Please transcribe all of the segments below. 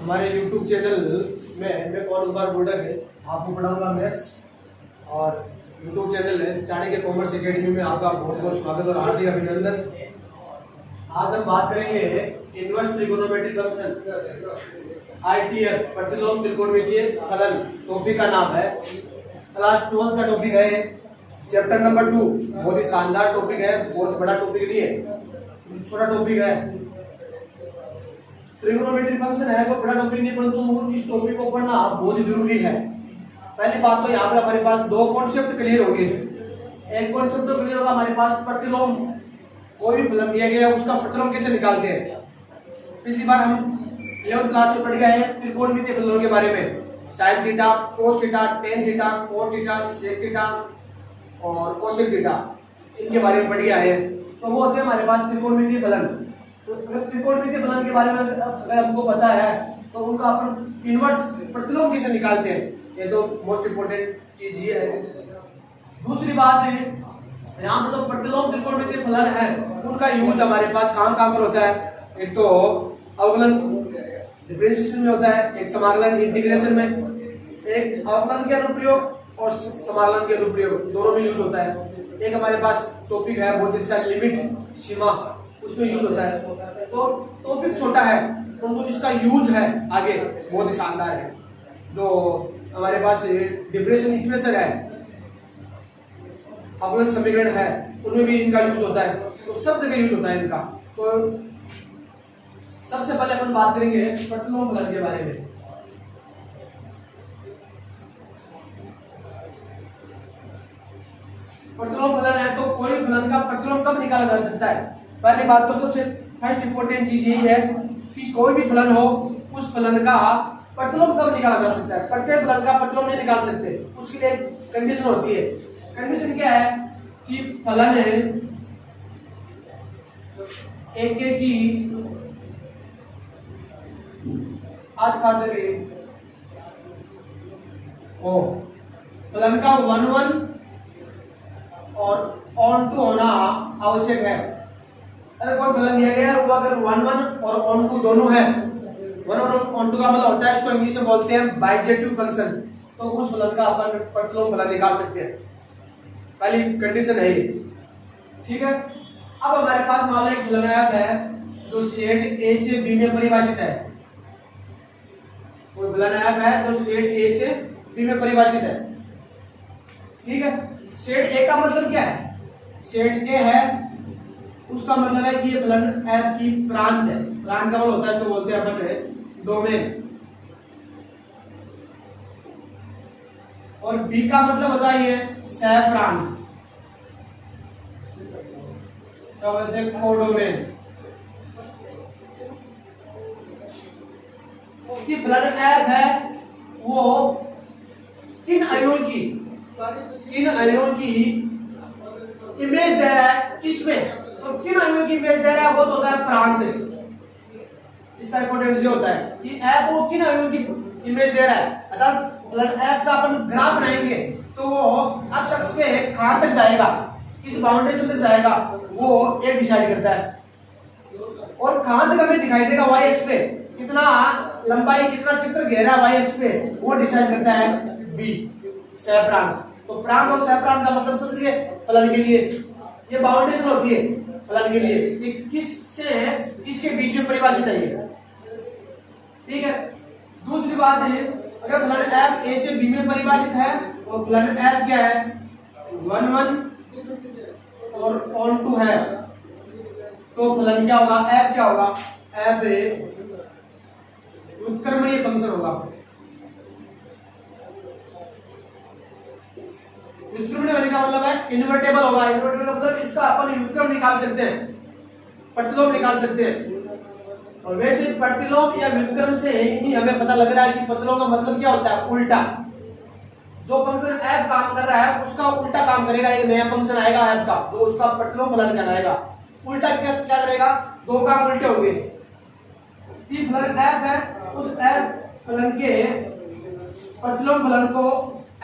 हमारे YouTube channel में मैं पवन कुमार बुल्डक है, आपको पढ़ाऊंगा मैथ्स और YouTube चैनल है चाणक्य कॉमर्स एकेडमी में आपका बहुत बहुत स्वागत और हार्दिक अभिनंदन। आज हम बात करेंगे इनवर्स ट्रिगोनोमेट्रिक फंक्शन ITF प्रतिलोम त्रिकोणमितीय फलन। टॉपिक का नाम है क्लास 12 का टॉपिक है, चैप्टर नंबर 2। बहुत ही शानदार टॉपिक है, बहुत बड़ा टॉपिक नहीं है, छोटा टॉपिक है। ट्रिगोनोमेट्रिक फंक्शन है तो बड़ा टॉपिक नहीं, परंतु इस टॉपिक को पढ़ना बहुत ही जरूरी है। पहली बात तो यहाँ पर हमारे पास दो कॉन्सेप्ट क्लियर हो गए। एक कॉन्सेप्ट तो क्लियर होगा हमारे पास, प्रतिलोम कोई भी फलन दिया गया है उसका प्रतिलोम कैसे निकालते हैं। पिछली बार हम 11th क्लास में पढ़ गए हैं त्रिकोणमितीय फलनों के बारे में, sine theta, cos theta, tan theta, cot theta, sec theta और कोसेक थीटा, इनके बारे में पढ़ गया है। तो वो होते हैं हमारे पास त्रिकोणमितीय फलन। तो अगर त्रिकोणमितीय फलन के बारे में अगर हमको पता है तो उनका अपन इनवर्स प्रतिलोम कैसे निकालते हैं, ये तो मोस्ट इम्पोर्टेंट चीज ये है। दूसरी बात है यहाँ पर तो प्रतिलोम त्रिकोणमितीय फलन है, उनका यूज हमारे पास कहाँ पर होता है। एक तो अवकलन डिफरेंशिएशन में होता है, एक समाकलन इंटीग्रेशन में, एक अवकलन के अनुप्रयोग और समाकलन के अनुप्रयोग दोनों में यूज होता है। एक हमारे पास टॉपिक है बहुत अच्छा, लिमिट सीमा, उसमें यूज होता है। तो टॉपिक छोटा है परंतु इसका यूज है आगे बहुत ही शानदार है। जो हमारे पास डिफरेंशियल इक्वेशन है, अवकलन समीकरण है, उनमें भी इनका यूज होता है। तो सब जगह यूज होता है इनका। तो सबसे पहले अपन बात करेंगे प्रतिलोम फलन के बारे में। प्रतिलोम फलन है तो कोई फलन का प्रतिलोम कब निकाला जा सकता है। पहली बात तो सबसे फर्स्ट इंपॉर्टेंट चीज यही है कि कोई भी फलन हो उस फलन का प्रतिलोम कब निकाला जा सकता है। प्रत्येक फलन का प्रतिलोम नहीं निकाल सकते, उसके लिए कंडीशन होती है। कंडीशन क्या है कि फलन है एक की आच्छादक हो, फलन का 1-1 और ऑन टू होना आवश्यक है। अगर कोई फलन दिया गया है वो अगर 1-1 और ऑन टू दोनों है, 1-1 और ऑन टू का मतलब होता है, इसको इंग्लिश में बोलते हैं बाइजेक्टिव फंक्शन, तो उस फलन का अपन प्रतिलोम फलन निकाल सकते हैं। पहली कंडीशन है ये, ठीक है। अब हमारे पास मान लो एक फलन है जो सेट ए से बी में परिभाषित है। कोई फलन है जो सेट ए से बी में परिभाषित है, ठीक है। सेट ए का मतलब क्या है, सेट ए है उसका मतलब है कि ये फलन एफ की प्रांत है। प्रांत का मतलब होता है, इसको बोलते हैं अपन डोमेन। और बी का मतलब होता है ये सह प्रांत, क्या बोलते हैं, कोडोमेन। कि फलन एफ है वो किन अणुओं की इमेज दे रहा है, किसमें, तो किन अणुओं की इमेज दे रहा है वो तो होता है प्रांत। इसका इंपॉर्टेंस ये होता है कि एफ वो किन अणुओं की इमेज दे रहा है। अर्थात फलन एफ का अपन ग्राफ बनाएंगे तो वो अक्ष अक्ष पे कहां तक जाएगा, किस बाउंडेशन तक जाएगा, वो ये डिसाइड करता है। और कहां तक हमें दिखाई देगा वाई एक्स पे, कितना लंबाई, कितना चित्र घेरा वाई एक्स पे, वो डिसाइड करता है बी, सह प्रांत। तो प्रांत और सह प्रांत का मतलब समझिए फलन के लिए ये बाउंडेशन होती है फलन के लिए कि किसके बीच में परिभाषित है ये, ठीक है। दूसरी बात है अगर फलन एफ ए से बी में परिभाषित है तो फलन एफ क्या है, 1-1 और ऑन टू है, तो फलन क्या होगा, एफ क्या होगा, एफ उत्क्रमणीय फंक्शन होगा। व्युत्क्रमणीय होने का मतलब है इन्वर्टेबल होगा। इन्वर्टेबल का मतलब इसका अपन व्युत्क्रम निकाल सकते हैं, प्रतिलोम निकाल सकते हैं। और वैसे प्रतिलोम या व्युत्क्रम से ही हमें पता लग रहा है कि प्रतिलोम का मतलब क्या होता है, उल्टा। जो फंक्शन एफ काम कर रहा है उसका उल्टा काम करेगा, एक नया फंक्शन आएगा एफ का जो उसका प्रतिलोम फलन कहलाएगा। उल्टा क्या करेगा, दो काम उल्टे होंगे। फलन एफ है, उस एफ फलन के प्रतिलोम फलन को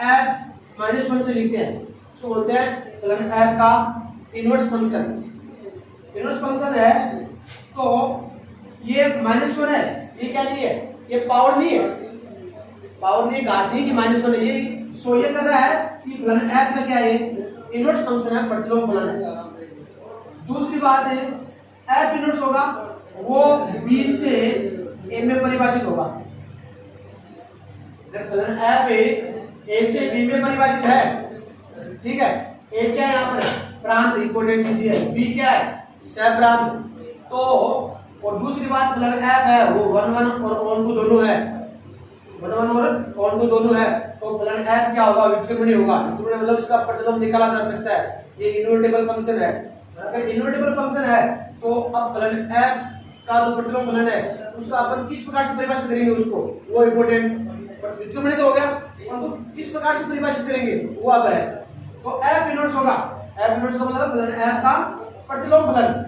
f-1 से लिखते हैं, उसको बोलते हैं फलन एफ का इनवर्स फंक्शन। इनवर्स फंक्शन है तो ये -1 है, ये क्या नहीं है, ये पावर नहीं है, पावर नहीं, घात नहीं कि -1 है, ये शो ये कर रहा है कि फलन f का क्या है, इनवर्स फंक्शन है, प्रतिलोम फलन है। दूसरी बात है f इनवर्स होगा वो b से a में परिभाषित होगा। अगर फलन f a से b में परिभाषित है, ठीक है, a क्या है यहाँ पर प्रांत, इंपोर्टेंट चीज है, b क्या है सह प्रांत। तो और दूसरी बात फलन f है वो 1 1 और ऑन टू दोनों है, 1 1 और ऑन टू दोनों है, तो फलन f क्या होगा, व्युत्क्रमणीय होगा। व्युत्क्रमणीय मतलब इसका प्रतिलोम निकाला जा सकता है, ये इन्वर्टिबल फंक्शन है। अगर इन्वर्टिबल फंक्शन है तो अब फलन f का जो प्रतिलोम फलन है उसका अपन किस प्रकार से परिभाषित करेंगे उसको, वो इंपॉर्टेंट। व्युत्क्रमणीय तो हो गया, और तो किस प्रकार से परिभाषित करेंगे वो अब है। तो f इनवर्स होगा, f इनवर्स का मतलब फलन f का प्रतिलोम फलन,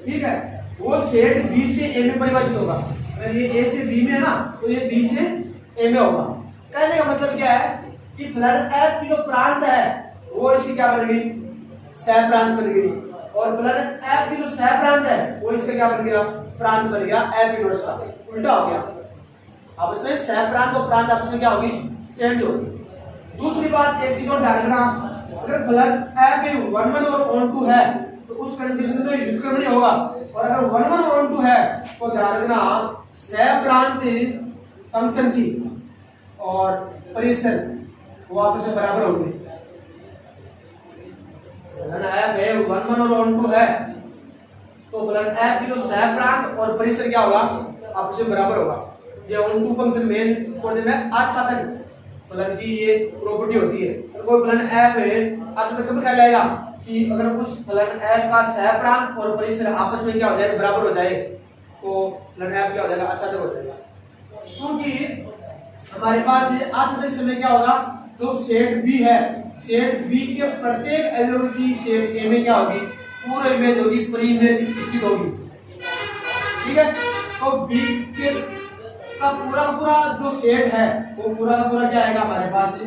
ठीक है, वो सेट b से a में परिभाषित होगा। अगर ये a से b में है ना तो ये b से a में होगा। कहने का मतलब क्या है कि फलन f की जो प्रांत है वो इसकी क्या बन गई, सह प्रांत बन गई, और फलन f की जो सह प्रांत है वो इसका क्या बन गया, प्रांत बन गया f इनवर्स का, उल्टा हो गया। आपस में सह प्रांत और प्रांत आपस में क्या होगी, चेंज होगी। दूसरी बात एक चीज और ध्यान रखना, अगर फलन f 1 1 और ऑन टू है तो उस कंडीशन में व्युत्क्रमणीय होगा, और अगर 1 1 और ऑन टू है तो ध्यान रखना सह प्रांत फंक्शन की और परिसर वो आपस में बराबर होंगे। फलन f है 1 1 और ऑन टू है तो फलन f की जो सह प्रांत और परिसर क्या होगा, आपस में बराबर होगा। ये onto function main coordinate में आच्छादन फलन की ये प्रॉपर्टी होती है। तो कोई फलन f है आच्छादन कब ख्याल आएगा कि अगर उस फलन f का सह प्रांत और परिसर आपस में क्या हो जाए, बराबर हो जाए, तो फलन f क्या हो जाएगा, आच्छादक हो जाएगा। क्योंकि हमारे पास ये आच्छादक समय क्या होगा, तो सेट b है, सेट b के प्रत्येक एलिमेंट की सेट a में क्या होगी, पूरा इमेज होगी, पूरी इमेज स्थित होगी, ठीक है। तो b के का पूरा जो सेट है वो पूरा का पूरा क्या आएगा हमारे पास,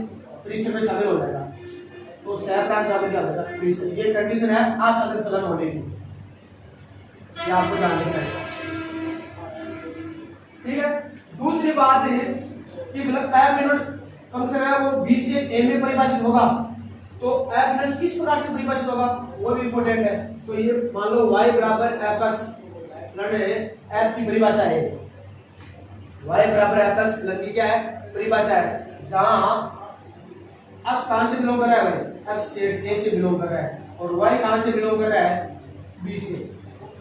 परिसर में शामिल हो जाएगा, तो सह प्रांत बराबर क्या हो जाएगा, परिसर। ये कंडीशन है आच्छादक फलन होने की, ये आपको जानना चाहिए, ठीक है। दूसरी बात है कि मतलब f इनवर्स फंक्शन है वो b से a में परिभाषित होगा, तो f इनवर्स किस प्रकार से परिभाषित होगा वो भी इंपॉर्टेंट है। तो ये मान लो y बराबर fx f की परिभाषा है, y बराबर fx फलन की क्या है, परिभाषा है, जहां x कहां से बिलोंग कर रहा है भाई, x सेट a से बिलोंग कर रहा है, और y कहां से बिलोंग कर रहा है, b से।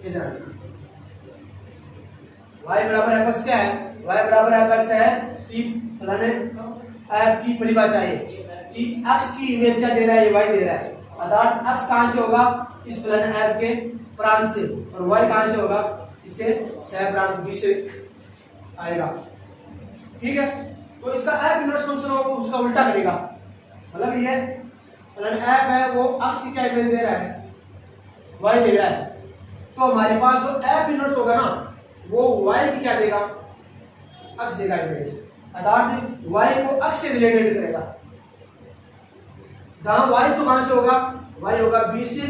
इधर y बराबर fx क्या है, y बराबर fx है कि फलन f की परिभाषा है कि x की इमेज क्या दे रहा है, ये y दे रहा है, अर्थात x कहां से होगा, इस फलन f के प्रांत से, और y कहां से होगा, इसके सह प्रांत b से आएगा, ठीक है। तो इसका f इनवर्स फंक्शन होगा उसका उल्टा करेगा, मतलब ये फलन f है वो x की क्या इमेज दे रहा है, y दे रहा है, तो हमारे पास जो f इनवर्स होगा ना वो y की क्या देगा, x देगा इमेज, अर्थात y को x से रिलेटेड करेगा, जहां y तो कहां से होगा, y होगा b से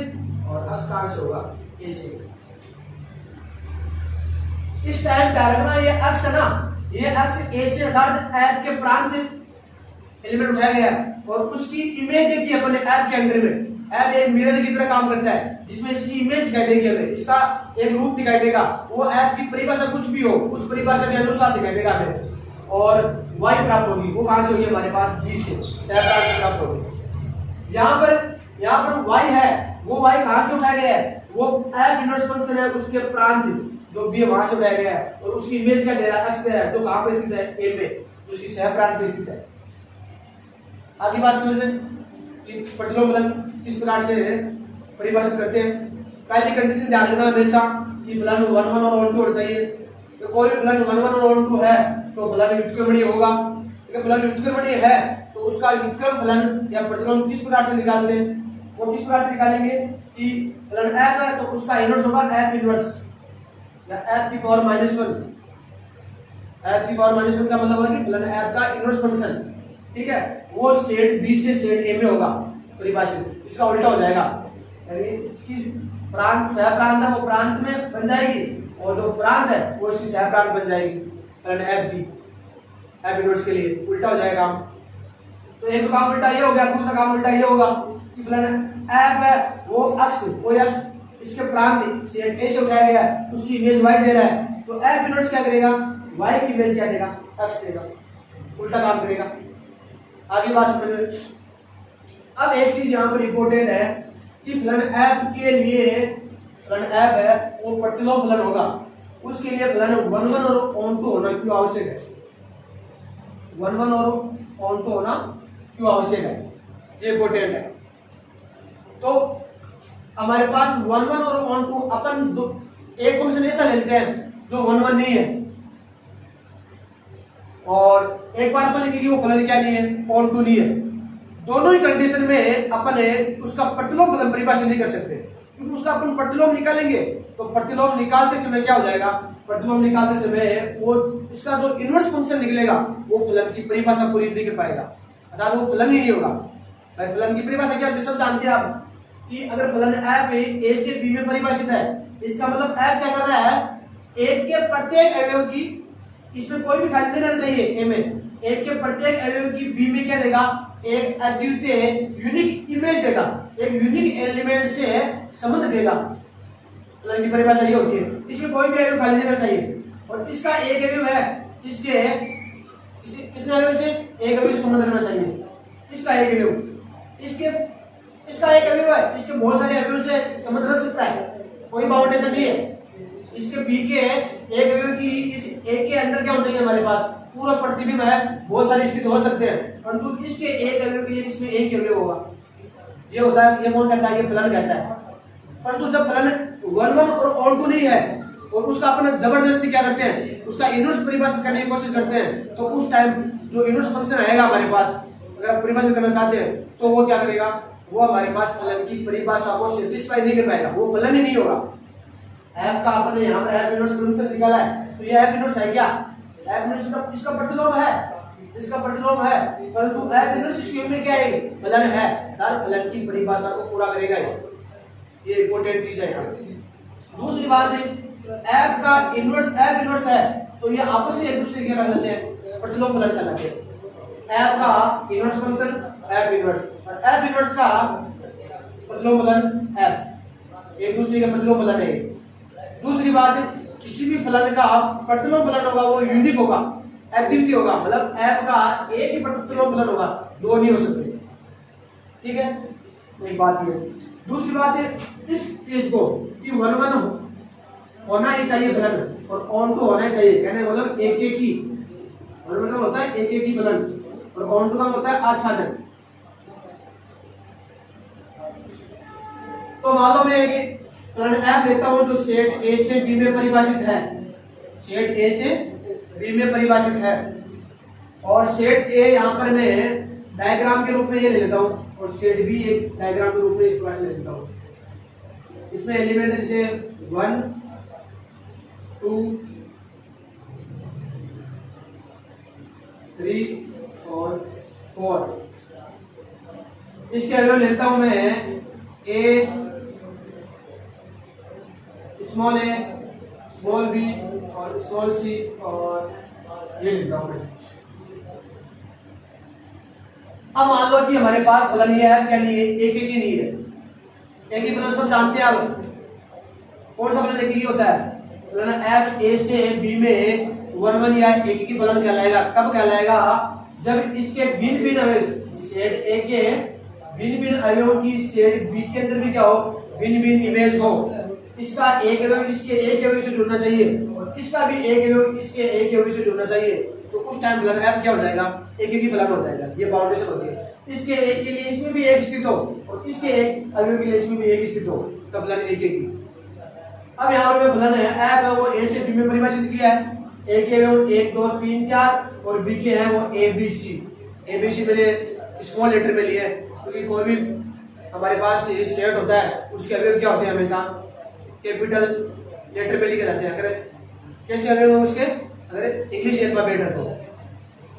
और x कहां से होगा, a से। इस टाइम क्या रखना, ये x है ना, ये x a से अर्थात f के प्रांत से एलिमेंट उठाया गया और उसकी इमेज देखिए अपने f के अंदर में, f एक मिरर की तरह काम करता है जिसमें इसकी इमेज दिखाई देगी, हमें इसका एक रूप दिखाई देगा, वो f की परिभाषा कुछ भी हो उस परिभाषा के अनुसार दिखाई देगा हमें, और y प्राप्त होगी, वो कहां से होगी, हमारे पास b से, सह प्रांत से प्राप्त होगी। यहाँ पर y है, वो y कहां से उठाया गया है, वो f इनवर्स फंक्शन है उसके प्रांत जो b वहां से उठाया गया है, और उसकी इमेज क्या दे रहा है, x दे रहा है, तो कहां पे स्थित है, a पे, तो उसकी सह प्रांत पे स्थित है। आगे बात समझ में कि प्रतिलोम फलन किस प्रकार से परिभाषित करते हैं। पहली कंडीशन ध्यान रखना हमेशा कि फलन 1 1 और ऑन टू होना चाहिए, तो कोई भी फलन 1 1 और ऑन टू है तो फलन व्युत्क्रमणीय होगा, अगर फलन व्युत्क्रमणीय है तो उसका व्युत्क्रम फलन या प्रतिलोम किस प्रकार से निकालते हैं, वो किस प्रकार से निकालेंगे कि फलन f है तो उसका इनवर्स होगा f इनवर्स या f की पावर -1, f की पावर -1 का मतलब है कि फलन f का इनवर्स फंक्शन, ठीक है, वो सेट b से सेट a में होगा परिभाषित, इसका उल्टा हो जाएगा, यानी इसकी प्रांत सह प्रांत है वो प्रांत में बन जाएगी, और जो प्रांत है वो इसकी सह प्रांत बन जाएगी, फलन एफ की, एफ इनवर्स के लिए उल्टा हो जाएगा काम। तो एक काम उल्टा ये हो गया, दूसरा काम उल्टा ये होगा कि फलन एफ है वो अक्स, कोई अक्स इसके प्रांत सेट ए से उठाया गया है, उसकी इमेज y दे रहा है, तो एफ इनवर्स क्या करेगा, y की इमेज क्या देगा, x देगा, उल्टा काम करेगा। आगे बात समझ में। अब एक चीज यहाँ पर इंपॉर्टेंट है कि फलन एफ के लिए, फलन एफ है वो प्रतिलोम फलन होगा, उसके लिए फलन 1 1 और ऑन2 होना क्यों आवश्यक है, 1 1 और ऑन2 होना क्यों आवश्यक है, ये इंपॉर्टेंट है। तो हमारे पास 1 1 और ऑन2 अपन एक फंक्शन ऐसा ले लेते हैं जो 1 1 नहीं है, और एक बार अपन लिखेंगे वो फलन क्या नहीं है, ऑन2 नहीं है। दोनों ही कंडीशन में अपन उसका प्रतिलोम फलन परिभाषित नहीं कर सकते, क्योंकि उसका अपन प्रतिलोम निकालेंगे तो प्रतिलोम निकालते समय क्या हो जाएगा, प्रतिलोम निकालते समय वो उसका जो इनवर्स फंक्शन निकलेगा वो फलन की परिभाषा पूरी नहीं कर पाएगा, अर्थात वो फलन ही नहीं होगा। भाई फलन की परिभाषा क्या होती है, सब जानते हैं आप कि अगर फलन f a से b में परिभाषित है, इसका मतलब f क्या कर रहा है, एक के प्रत्येक अवयव की, इसमें कोई भी खाली नहीं रहना चाहिए a में, एक के प्रत्येक अवयव की b में क्या देगा, एक अद्वितीय यूनिक इमेज देगा, एक यूनिक एलिमेंट से संबंध देगा। फलन की परिभाषा ये होती है, इसमें कोई भी अवयव खाली नहीं रहना चाहिए, और इसका एक अवयव है, इसके कितने अवयव से, एक अवयव से संबंध रहना चाहिए, इसका एक अवयव, इसका एक अवयव है, इसके बहुत सारे अवयव से संबंध रख सकता है, कोई बाउंडेशन नहीं है। इसके बी के एक अवयव की इस एक के अंदर क्या होना चाहिए, हमारे पास पूरा प्रतिबिंब है, बहुत सारी स्थिति हो सकते हैं, परंतु इसके एक अवयव के लिए इसमें एक ही अवयव होगा, ये होता है, ये कौन कहता है, ये फलन कहता है। परंतु जब फलन 1 1 और ऑन2 नहीं है और उसका अपन जबरदस्ती क्या करते हैं, उसका इनवर्स परिभाषित करने की कोशिश करते हैं, तो उस टाइम जो इनवर्स फंक्शन आएगा हमारे पास, अगर आप परिभाषित करना चाहते हैं तो वो क्या करेगा, वो हमारे पास फलन की परिभाषा को सेटिस्फाई नहीं कर पाएगा, वो फलन ही नहीं होगा। f का आपने यहाँ पर f इनवर्स फंक्शन निकाला है, तो ये f इनवर्स है क्या, f इनवर्स इसका प्रतिलोम है, इसका प्रतिलोम है, परंतु f इनवर्स स्वयं में क्या है, फलन है, अर्थात फलन की परिभाषा को पूरा करेगा, ये इंपॉर्टेंट चीज है यहाँ। दूसरी बात है, f का इनवर्स f इनवर्स है, तो ये आपस में एक दूसरे के क्या कहलाते हैं, प्रतिलोम फलन कहलाते हैं। f का इनवर्स फंक्शन f इनवर्स और f इनवर्स का प्रतिलोम फलन f, एक दूसरे का प्रतिलोम फलन है। दूसरी बात, किसी भी फलन का प्रतिलोम फलन होगा वो यूनिक होगा, अद्वितीय होगा, मतलब f का एक ही प्रतिलोम फलन होगा, दो नहीं हो सकते, ठीक है, एक बात ये। दूसरी बात है इस चीज को कि 1 1 होना ही चाहिए फलन और ऑन2 होना ही चाहिए, कहने मतलब एक एक ही, 1 1 का होता है एक एक ही फलन और ऑन2 का होता है आच्छादन। तो मालूम है कि फलन f लेता हूं जो सेट a से b में परिभाषित है, सेट a से b में परिभाषित है, और सेट a यहाँ पर मैं डायग्राम के रूप में ये ले लेता हूँ, और सेट b एक डायग्राम के रूप में इस प्रकार से ले लेता हूँ। इसमें एलिमेंट है जैसे 1 2 3 और 4। इसके अगर लेता हूं मैं a small a small b और स्मॉल c, और ये लेता हूं मैं। अब मान लो कि हमारे पास फलन ये है क्या, नहीं है, एक एक ही नहीं है, एक ही फलन सब जानते हैं। अब कौन सा फलन एक ही होता है, फलन f a से b में 1 1 या एक ही फलन कहलाएगा। कब कहलाएगा, जब इसके भिन्न भिन्न अवयव सेट a के भिन्न भिन्न अवयवों की सेट b के अंदर भी क्या हो, भिन्न भिन्न इमेज हो। इसका एक अवयव इसके एक अवयव से जुड़ना चाहिए और इसका भी एक अवयव इसके एक अवयव से जुड़ना चाहिए, तो उस टाइम फलन f क्या हो जाएगा, एक ही फलन हो जाएगा। ये बाउंडेशन होती है, इसके एक के लिए इसमें भी एक स्थित हो और इसके एक अवयव के लिए इसमें भी एक स्थित हो, तब फलन एक ही। अब यहाँ पर फलन है f है वो a से b में परिभाषित किया है, a के अवयव 1 2 3 4 और b के हैं वो a b c। a b c मैंने स्मॉल लेटर में लिया है क्योंकि कोई भी हमारे पास ये सेट होता है उसके अवयव क्या होते हैं, हमेशा कैपिटल लेटर में लिखे जाते हैं। अगर कैसे अवयव हो उसके, अगर इंग्लिश अल्फाबेट है तो।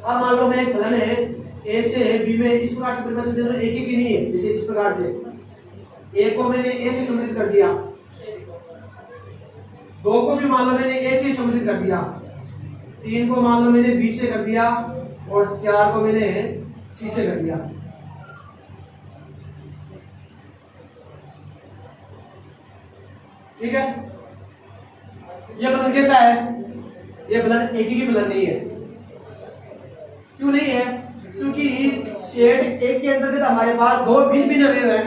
अब मान लो मैं एक फलन है a से b में इस प्रकार से परिभाषित दे रहा, एक ही नहीं है, जैसे इस प्रकार से a को मैंने a से सम्मिलित कर दिया, 2 को भी मान लो मैंने a से सम्मिलित कर दिया, 3 को मान लो मैंने बी से कर दिया और 4 को मैंने सी से कर दिया। ठीक है, ये फलन कैसा है? ये फलन एक ही फलन नहीं है। क्यों नहीं है? क्योंकि शेड एक के अंतर्गत हमारे पास दो भिन्न भिन्न अवयव हैं,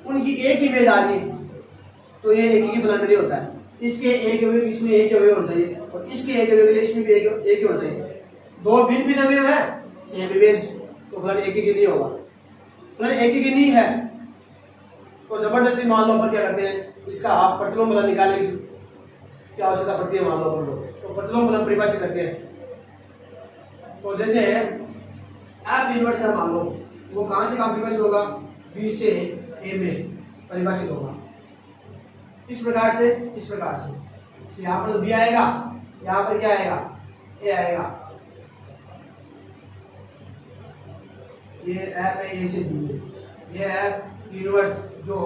उनकी एक इमेज आ रही है, तो ये एक ही फलन नहीं होता है। इसके एक अवयव इसमें एक अवयव होना चाहिए और इसके एक अवयव के लिए इसमें भी एक ही होना चाहिए। दो भिन्न भिन्न अवयव है, सेम इमेज, तो फलन एक ही नहीं होगा। फलन एक ही नहीं है तो जबरदस्ती मान लो अपन क्या करते हैं, इसका आप प्रतिलोम फलन निकालने की क्या आवश्यकता पड़ती है, मान लो अपन लोग तो प्रतिलोम फलन परिभाषित करते हैं। तो जैसे एफ इनवर्स है मान लो, वो कहां से कहां परिभाषित होगा? बी से ए में परिभाषित होगा, इस प्रकार से इस प्रकार से। तो यहाँ पर तो बी आएगा, यहाँ पर क्या आएगा? ए आएगा। ये एफ है ए से बी है, ये एफ इनवर्स जो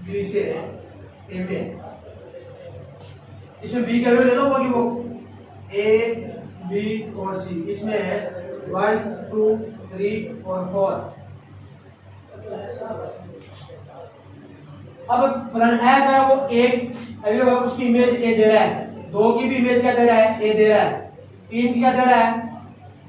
बी से ए में, इसमें बी के अवयव ले लो वो ए बी और सी, इसमें 1 2 3 और 4। अब फलन एफ है वो एक अवयव है, उसकी इमेज ए दे रहा है, 2 की भी इमेज क्या दे रहा है? ए दे रहा है, 3 की क्या दे रहा है?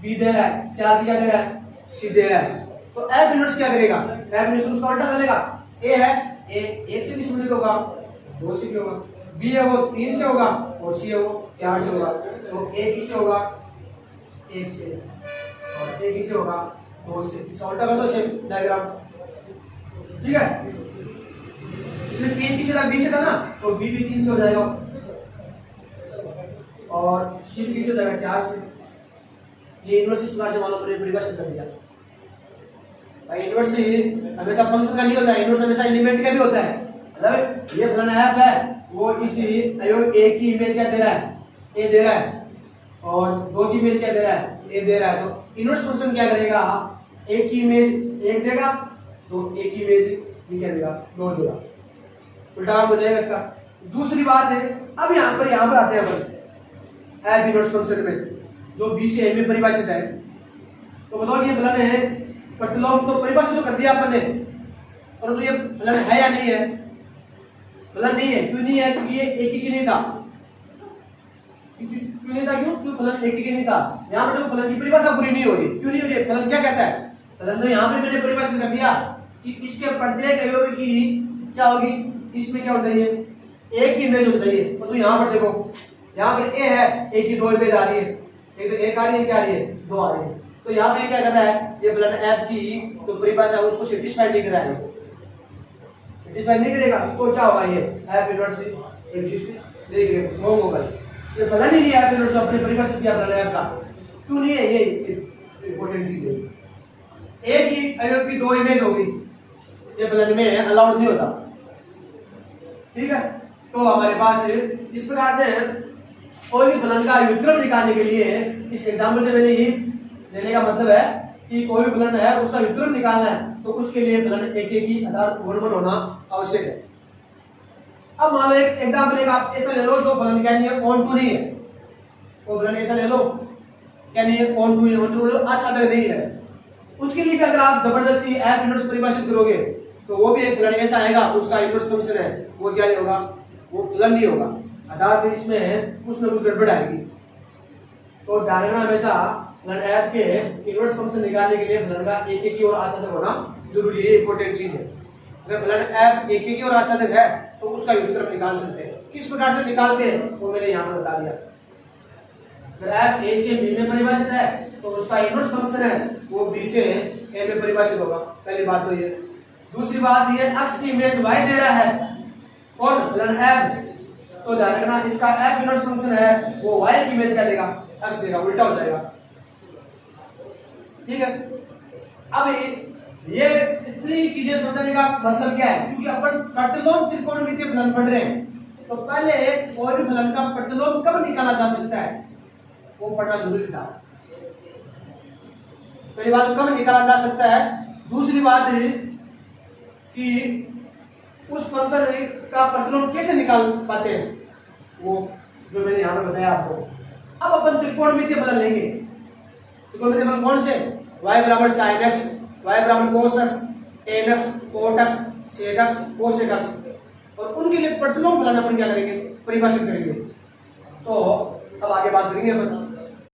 बी दे रहा है, 4 की क्या दे रहा है? सी दे रहा है। तो एफ इनवर्स क्या करेगा? एफ इनवर्स उसका उल्टा कर लेगा। ए है, ए 1 से भी सम्मिलित होगा, 2 से भी होगा, बी है वो 3 से होगा और सी है वो 4 से होगा। तो ए किससे होगा? 1 से, और ए किससे होगा? 2 से। इसका उल्टा कर दो सेम डायग्राम। ठीक है, इसमें 3 किससे था? बी से था ना, तो बी भी 3 से हो जाएगा और सी भी किससे हो जाएगा? 4 से। ये इनवर्स इस प्रकार से मान लो परिभाषित कर दिया। भाई इनवर्स हमेशा फंक्शन का नहीं होता है, इनवर्स हमेशा एलिमेंट का भी होता है। मतलब ये फलन एफ है वो इसी अवयव ए की इमेज क्या दे रहा है? ए दे रहा है, और 2 की इमेज क्या दे रहा है? ए दे रहा है। तो इनवर्स फंक्शन क्या करेगा? ए की इमेज 1 देगा, तो ए की इमेज भी क्या देगा? 2 देगा। उल्टा हो जाएगा इसका। दूसरी बात है, अब यहाँ पर आते हैं अपन एफ इनवर्स फंक्शन में जो बी से ए में परिभाषित है। तो बताओ ये फलन है प्रतिलोम, तो परिभाषित तो कर दिया अपन ने, परंतु ये फलन है या नहीं है? फलन नहीं है। क्यों नहीं है? क्योंकि ये एक ही नहीं था। क्यों नहीं था? क्यों फलन एक ही नहीं था। यहाँ पर फलन की परिभाषा पूरी नहीं हो रही। क्यों नहीं हो रही? फलन क्या कहता है? फलन तो यहाँ पे मैंने परिभाषित कर दिया कि इसके प्रत्येक अवयव की क्या होगी? इसमें क्या होना चाहिए? एक ही इमेज होनी चाहिए। तो यहाँ पर देखो, यहाँ पर ए है, ए की 2 इमेज आ रही है, एक आ रही है, क्या आ रही है? 2 आ रही है। तो यहाँ पे क्या कर रहा है? ये फलन एफ की जो परिभाषा है उसको सेटिस्फाई नहीं कर रहा है, सेटिस्फाई नहीं करेगा तो क्या होगा? ये एफ इनवर्स एग्जिस्ट देखिए रॉन्ग होगा। ये फलन ही नहीं है एफ इनवर्स जो अपनी परिभाषित किया फलन एफ का। क्यों नहीं है? ये इंपॉर्टेंट चीज है। एक ही अवयव की 2 इमेज होगी, ये फलन में अलाउड नहीं होता। ठीक है, तो हमारे पास इस प्रकार से कोई भी फलन का व्युत्क्रम निकालने के लिए, इस एग्जाम्पल से मैंने ये देने का मतलब है कि कोई भी फलन है उसका व्युत्क्रम निकालना है तो उसके लिए फलन एक की आधार 1 होना आवश्यक है। अब मान लो एक एग्जाम्पल एक आप ऐसा ले लो जो फलन क्या नहीं है? ऑन टू नहीं है। वो फलन ऐसा ले लो क्या नहीं है? ऑन टू है, ऑन टू अच्छा तक नहीं है। उसके लिए भी अगर आप जबरदस्ती एफ इनवर्स परिभाषित करोगे तो वो भी एक फलन ऐसा आएगा, उसका इनवर्स फंक्शन है, वो क्या नहीं होगा? वो फलन नहीं होगा। आधार पे इसमें कुछ न कुछ गड़बड़ आएगी। तो डायग्राम हमेशा फलन एफ के इनवर्स फंक्शन निकालने के लिए फलन का एक की ओर आच्छादक होना जरूरी है, इंपॉर्टेंट चीज है। अगर फलन एफ एक की ओर आच्छादक है तो उसका व्युत्क्रम निकाल सकते हैं। किस प्रकार से निकालते हैं वो मैंने यहाँ पर बता दिया। अगर एफ ए से बी में परिभाषित है तो उसका इनवर्स फंक्शन है वो बी से ए में परिभाषित होगा। पहली बात तो ये। दूसरी बात ये, अक्ष की इमेज y दे रहा है कौन? फलन एफ। तो ध्यान रखना इसका एफ इनवर्स फंक्शन है वो y की इमेज क्या देगा? अक्ष देगा, उल्टा हो जाएगा। ठीक है, अब ये इतनी चीजें समझने का मतलब क्या है? क्योंकि अपन प्रतिलोम त्रिकोणमितीय फलन पढ़ रहे हैं तो पहले कोई भी फलन का प्रतिलोम कब निकाला जा सकता है वो पढ़ना जरूरी था। पहली बात कब निकाला जा सकता है। दूसरी बात है कि उस फंक्शन का प्रतिलोम कैसे निकाल पाते हैं, वो जो मैंने यहाँ पे बताया आपको। अब अपन त्रिकोणमिति बदल लेंगे। त्रिकोणमिति अपन कौन से, y बराबर sin x, y बराबर cos x, tan x, cot x, sec x, cosec x, और उनके लिए प्रतिलोम फलन अपन क्या करेंगे, परिभाषित करेंगे। तो अब आगे बात करेंगे अपन।